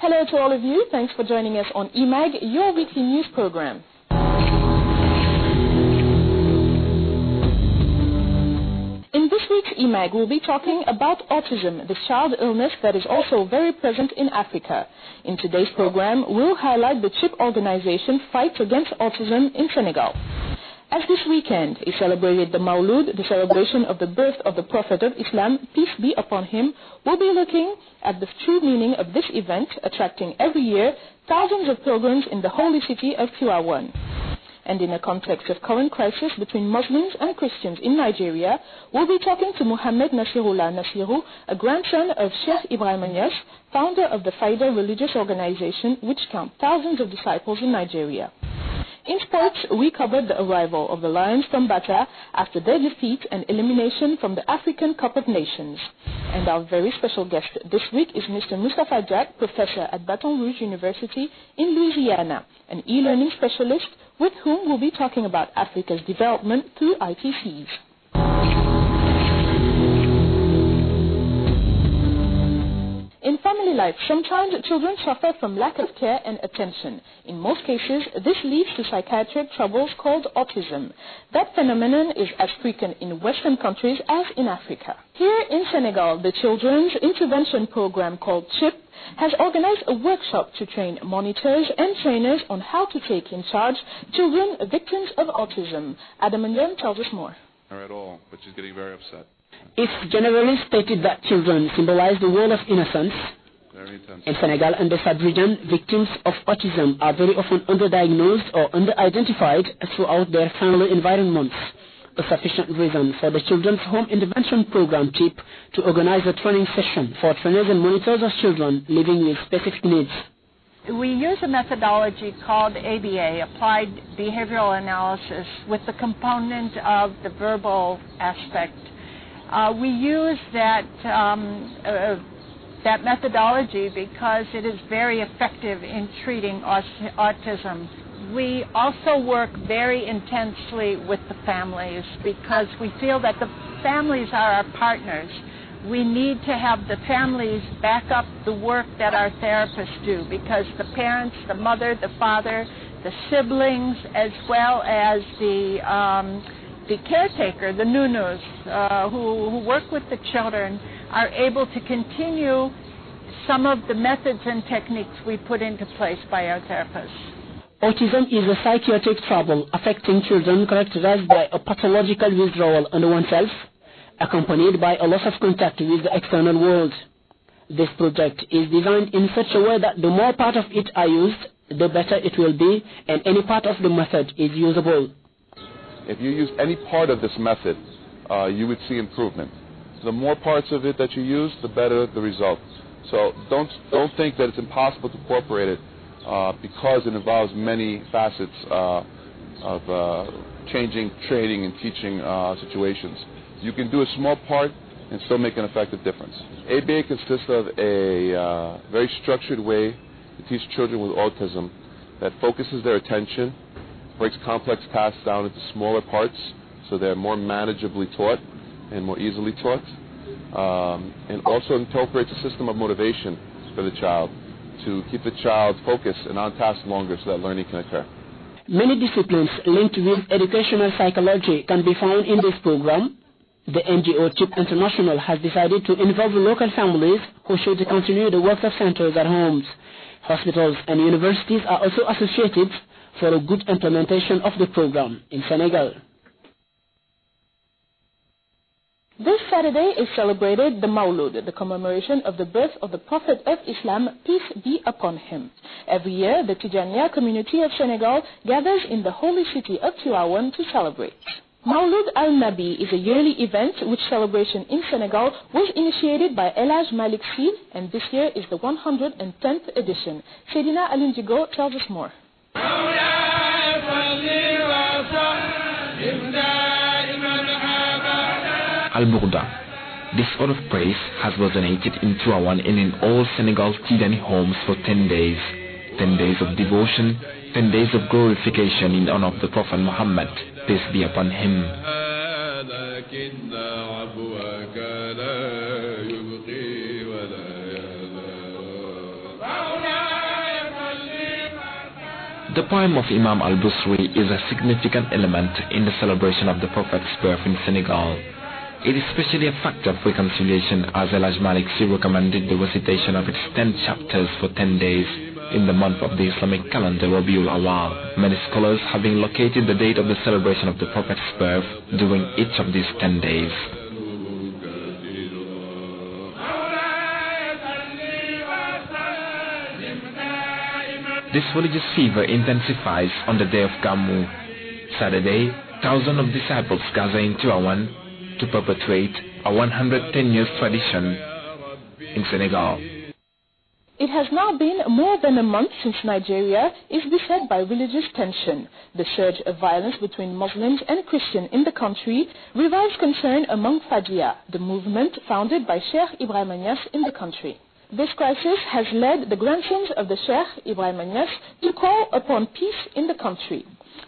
Hello to all of you. Thanks for joining us on EMAG, your weekly news program. In this week's EMAG, we'll be talking about autism, the child illness that is also very present in Africa. In today's program, we'll highlight the CHIP organization fight against autism in Senegal. As this weekend is celebrated the Maulud, the celebration of the birth of the Prophet of Islam, peace be upon him, we'll be looking at the true meaning of this event, attracting every year thousands of pilgrims in the holy city of Tiwawan. And in a context of current crisis between Muslims and Christians in Nigeria, we'll be talking to Muhammad Nasirullah Nasiru, a grandson of Sheikh Ibrahim Niasse, founder of the FIDA religious organization which counts thousands of disciples in Nigeria. In sports, we covered the arrival of the Lions from Bata after their defeat and elimination from the African Cup of Nations. And our very special guest this week is Mr. Mustafa Jack, professor at Baton Rouge University in Louisiana, an e-learning specialist with whom we'll be talking about Africa's development through ITCs. In family life, sometimes children suffer from lack of care and attention. In most cases, this leads to psychiatric troubles called autism. That phenomenon is as frequent in Western countries as in Africa. Here in Senegal, the Children's Intervention Program called CHIP has organized a workshop to train monitors and trainers on how to take in charge children victims of autism. Adam Ndiam tells us more. Not at all, but she's getting very upset. It's generally stated that children symbolize the world of innocence. In Senegal and the sub-region, victims of autism are very often underdiagnosed or underidentified throughout their family environments. A sufficient reason for the Children's Home Intervention Program CHIP to organize a training session for trainers and monitors of children living with specific needs. We use a methodology called ABA, Applied Behavioral Analysis, with the component of the verbal aspect. We use that methodology because it is very effective in treating autism. We also work very intensely with the families because we feel that the families are our partners. We need to have the families back up the work that our therapists do because the parents, the mother, the father, the siblings, as well as the caretaker, the nunus, who work with the children, are able to continue some of the methods and techniques we put into place by our therapists. Autism is a psychiatric trouble affecting children characterized by a pathological withdrawal on oneself, accompanied by a loss of contact with the external world. This project is designed in such a way that the more part of it are used, the better it will be, and any part of the method is usable. If you use any part of this method, you would see improvement. The more parts of it that you use, the better the result. So don't think that it's impossible to incorporate it because it involves many facets of changing, training, and teaching situations. You can do a small part and still make an effective difference. ABA consists of a very structured way to teach children with autism that focuses their attention, breaks complex tasks down into smaller parts so they're more manageably taught and more easily taught, and also incorporates a system of motivation for the child to keep the child focused and on task longer so that learning can occur. Many disciplines linked with educational psychology can be found in this program. The NGO CHIP International has decided to involve local families who should continue the work of centers at homes. Hospitals and universities are also associated for a good implementation of the program in Senegal. This Saturday is celebrated the Maulud, the commemoration of the birth of the Prophet of Islam, peace be upon him. Every year, the Tijaniya community of Senegal gathers in the holy city of Tiwawan to celebrate. Maulud al-Nabi is a yearly event which celebration in Senegal was initiated by El Hadj Malick Sy, and this year is the 110th edition. Seydina Alinjigo tells us more. Al-Burda. This sort of praise has resonated in Tiwawan and in all Senegal's Tidani homes for 10 days. 10 days of devotion, 10 days of glorification in honor of the Prophet Muhammad, peace be upon him. The poem of Imam al-Busri is a significant element in the celebration of the Prophet's birth in Senegal. It is especially a factor of reconciliation as El Hajj Malik Sy recommended the recitation of its 10 chapters for 10 days in the month of the Islamic calendar Rabiul Awal, many scholars having located the date of the celebration of the Prophet's birth during each of these 10 days. This religious fever intensifies on the day of Gammu. Saturday, thousands of disciples gather in Tivaouane to perpetuate a 110 years tradition in Senegal. It has now been more than a month since Nigeria is beset by religious tension. The surge of violence between Muslims and Christians in the country revives concern among Fadiyya, the movement founded by Sheikh Ibrahim Niass in the country. This crisis has led the grandsons of the Sheikh Ibrahim Niass to call upon peace in the country.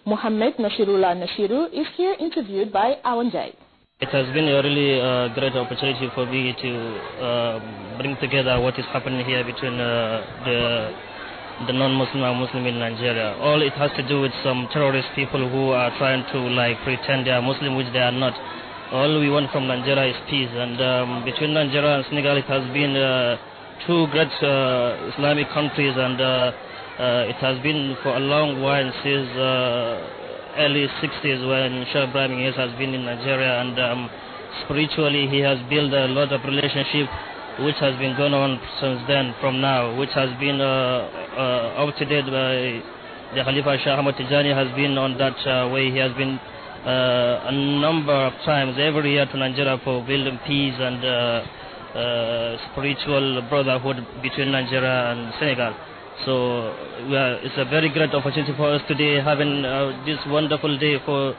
Mohammed Nasirullah Nasiru is here interviewed by Awan Jai. It has been a really great opportunity for me to bring together what is happening here between the non-Muslim and Muslim in Nigeria. All it has to do with some terrorist people who are trying to pretend they are Muslim, which they are not. All we want from Nigeria is peace, and between Nigeria and Senegal it has been two great Islamic countries, and it has been for a long while since early 60s when Sheikh Ibrahim Niass has been in Nigeria, and spiritually he has built a lot of relationship which has been going on since then from now, which has been up to date by the Khalifa Shah Ahmad Tijani has been on that way. He has been a number of times every year to Nigeria for building peace and spiritual brotherhood between Nigeria and Senegal. So it's a very great opportunity for us today, having this wonderful day for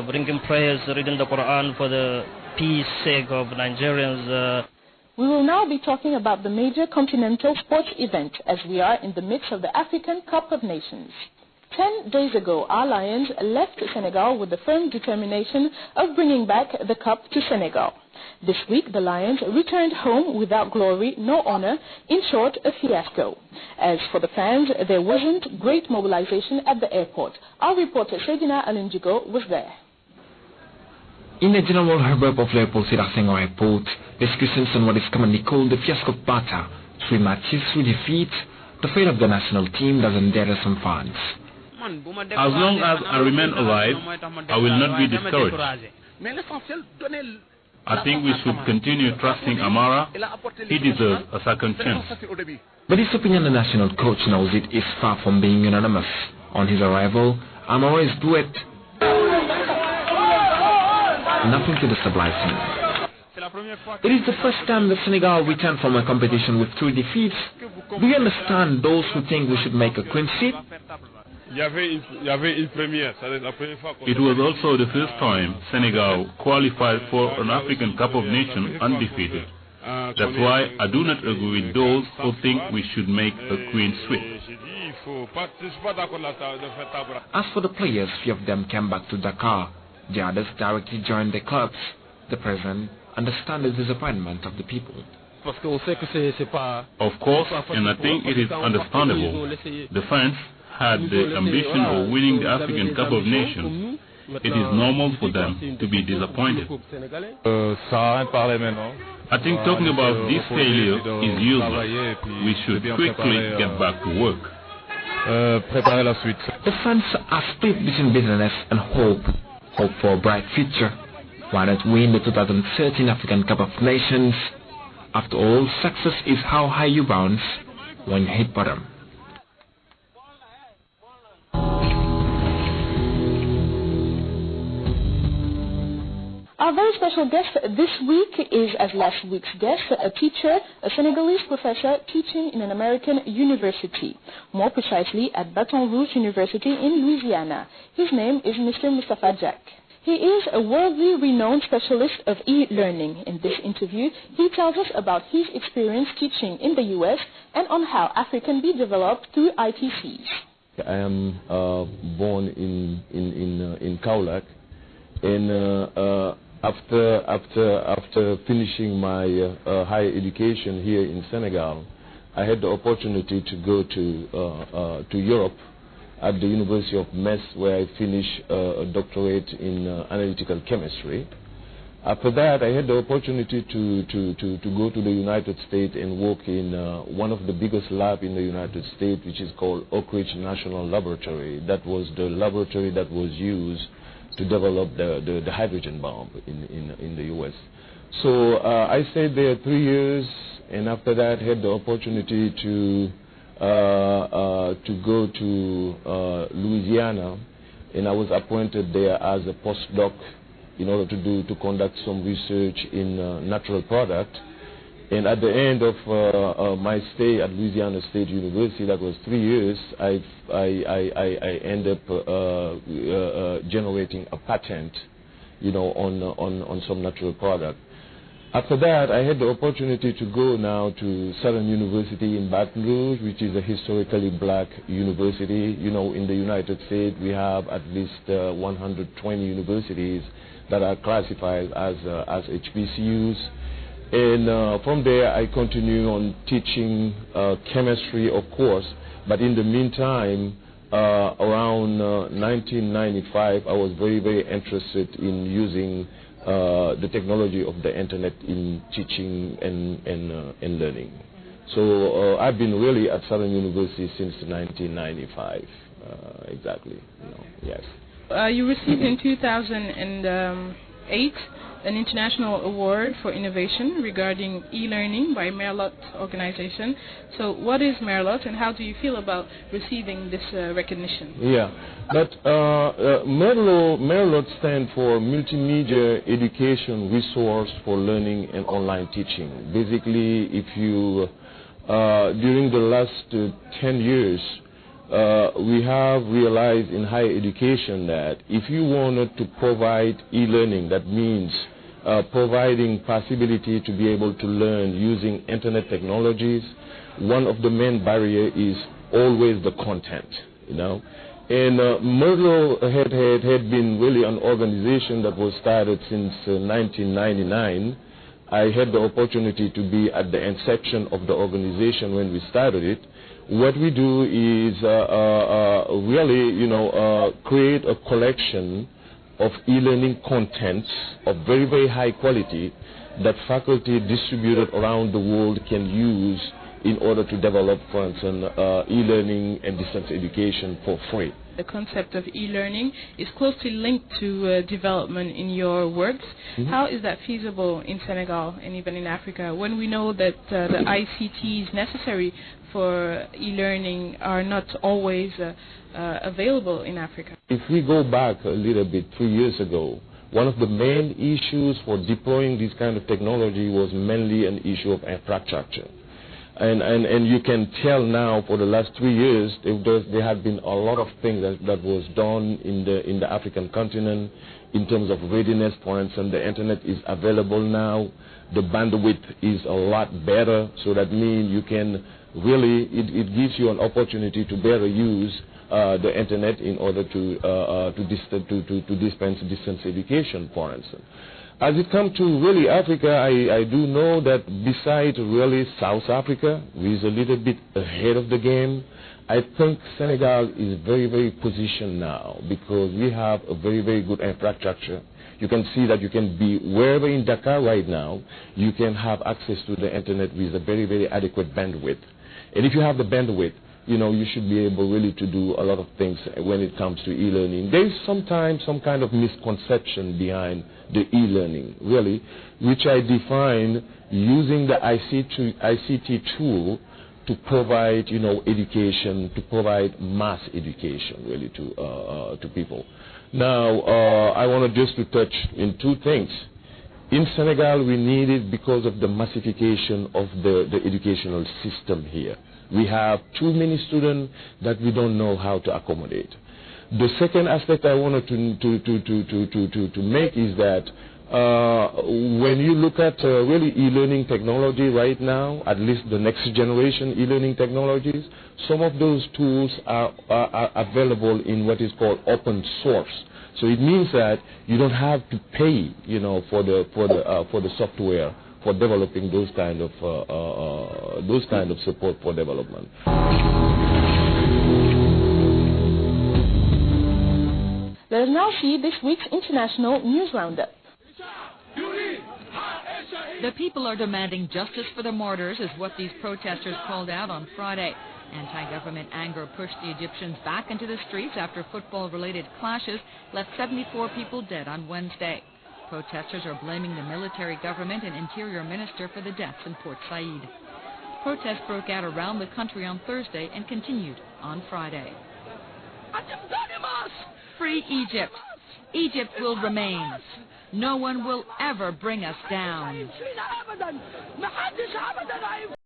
bringing prayers, reading the Quran for the peace sake of Nigerians. We will now be talking about the major continental sports event as we are in the midst of the African Cup of Nations. 10 days ago, our Lions left Senegal with the firm determination of bringing back the cup to Senegal. This week, the Lions returned home without glory nor honor, in short, a fiasco. As for the fans, there wasn't great mobilization at the airport. Our reporter Sedina Alinjigo was there. In the general hubbub of Leopold Sédar Senghor Airport, discussions on what is commonly called the fiasco of Bata, 3 matches, 3 defeats, the fate of the national team doesn't deter some fans. As long as I remain alive, I will not be discouraged. I think we should continue trusting Amara. He deserves a second chance. But his opinion, the national coach knows it, is far from being unanimous. On his arrival, Amara's duet, nothing to destabilize him. It is the first time that Senegal returned from a competition with 2 defeats. Do you understand those who think we should make a clean sweep? It was also the first time Senegal qualified for an African Cup of Nations undefeated. That's why I do not agree with those who think we should make a clean sweep. As for the players, few of them came back to Dakar. The others directly joined their clubs. The president understands the disappointment of the people. Of course, and I think it is understandable. The fans had the ambition of winning the African Cup of Nations. It is normal for them to be disappointed. I think talking about this failure is useless. We should quickly get back to work. The fans are split between bitterness and hope. Hope for a bright future. Why not win the 2013 African Cup of Nations? After all, success is how high you bounce when you hit bottom. Our very special guest this week is, as last week's guest, a teacher, a Senegalese professor teaching in an American university, more precisely at Baton Rouge University in Louisiana. His name is Mr. Mustafa Jack. He is a worldly renowned specialist of e-learning. In this interview, he tells us about his experience teaching in the U.S. and on how Africa can be developed through ITCs. I am born in Kaolack, and after finishing my higher education here in Senegal, I had the opportunity to go to Europe at the University of Metz, where I finished a doctorate in analytical chemistry. After that, I had the opportunity to go to the United States and work in one of the biggest labs in the United States, which is called Oak Ridge National Laboratory. That was the laboratory that was used to develop the hydrogen bomb in the U.S. So I stayed there 3 years, and after that, had the opportunity to go to Louisiana, and I was appointed there as a postdoc in order to conduct some research in natural product. And at the end of my stay at Louisiana State University, that was 3 years, I ended up generating a patent, on some natural product. After that, I had the opportunity to go now to Southern University in Baton Rouge, which is a historically black university. In the United States, we have at least 120 universities that are classified as HBCUs. And from there, I continue on teaching chemistry, of course. But in the meantime, around 1995, I was very, very interested in using the technology of the internet in teaching and learning. So I've been really at Southern University since 1995, exactly. Yes. You received in 2008 an international award for innovation regarding e-learning by Merlot organization. So what is Merlot, and how do you feel about receiving this recognition? Yeah, but Merlot stands for Multimedia Education Resource for Learning and Online Teaching. Basically, if you, during the last 10 years, we have realized in higher education that if you wanted to provide e-learning, that means providing possibility to be able to learn using internet technologies, one of the main barriers is always the content, And Merlot had been really an organization that was started since 1999. I had the opportunity to be at the inception of the organization when we started it. What we do is really, create a collection of e-learning contents of very, very high quality that faculty distributed around the world can use in order to develop, for instance, e-learning and distance education for free. The concept of e-learning is closely linked to development in your works. Mm-hmm. How is that feasible in Senegal and even in Africa when we know that the ICTs necessary for e-learning are not always available in Africa? If we go back a little bit 3 years ago, one of the main issues for deploying this kind of technology was mainly an issue of infrastructure. And you can tell now for the last 3 years there have been a lot of things that was done in the African continent in terms of readiness. For instance, the internet is available now. The bandwidth is a lot better, so that means you can really, it gives you an opportunity to better use the internet in order to dispense distance education, for instance. As it comes to really Africa, I do know that besides really South Africa, who is a little bit ahead of the game, I think Senegal is very, very positioned now because we have a very, very good infrastructure. You can see that you can be wherever in Dakar right now, you can have access to the internet with a very, very adequate bandwidth. And if you have the bandwidth, you should be able really to do a lot of things when it comes to e-learning. There is sometimes some kind of misconception behind the e-learning, really, which I define using the ICT tool to provide, education, to provide mass education, really, to people. Now, I want just to touch in two things. In Senegal, we need it because of the massification of the educational system here. We have too many students that we don't know how to accommodate. The second aspect I wanted to make is that when you look at really e-learning technology right now, at least the next generation e-learning technologies, some of those tools are available in what is called open source. So it means that you don't have to pay, for the software for developing those kind of support for development. Let us now see this week's international news roundup. The people are demanding justice for the martyrs, is what these protesters called out on Friday. Anti-government anger pushed the Egyptians back into the streets after football-related clashes left 74 people dead on Wednesday. Protesters are blaming the military government and interior minister for the deaths in Port Said. Protests broke out around the country on Thursday and continued on Friday. Free Egypt. Egypt will remain. No one will ever bring us down.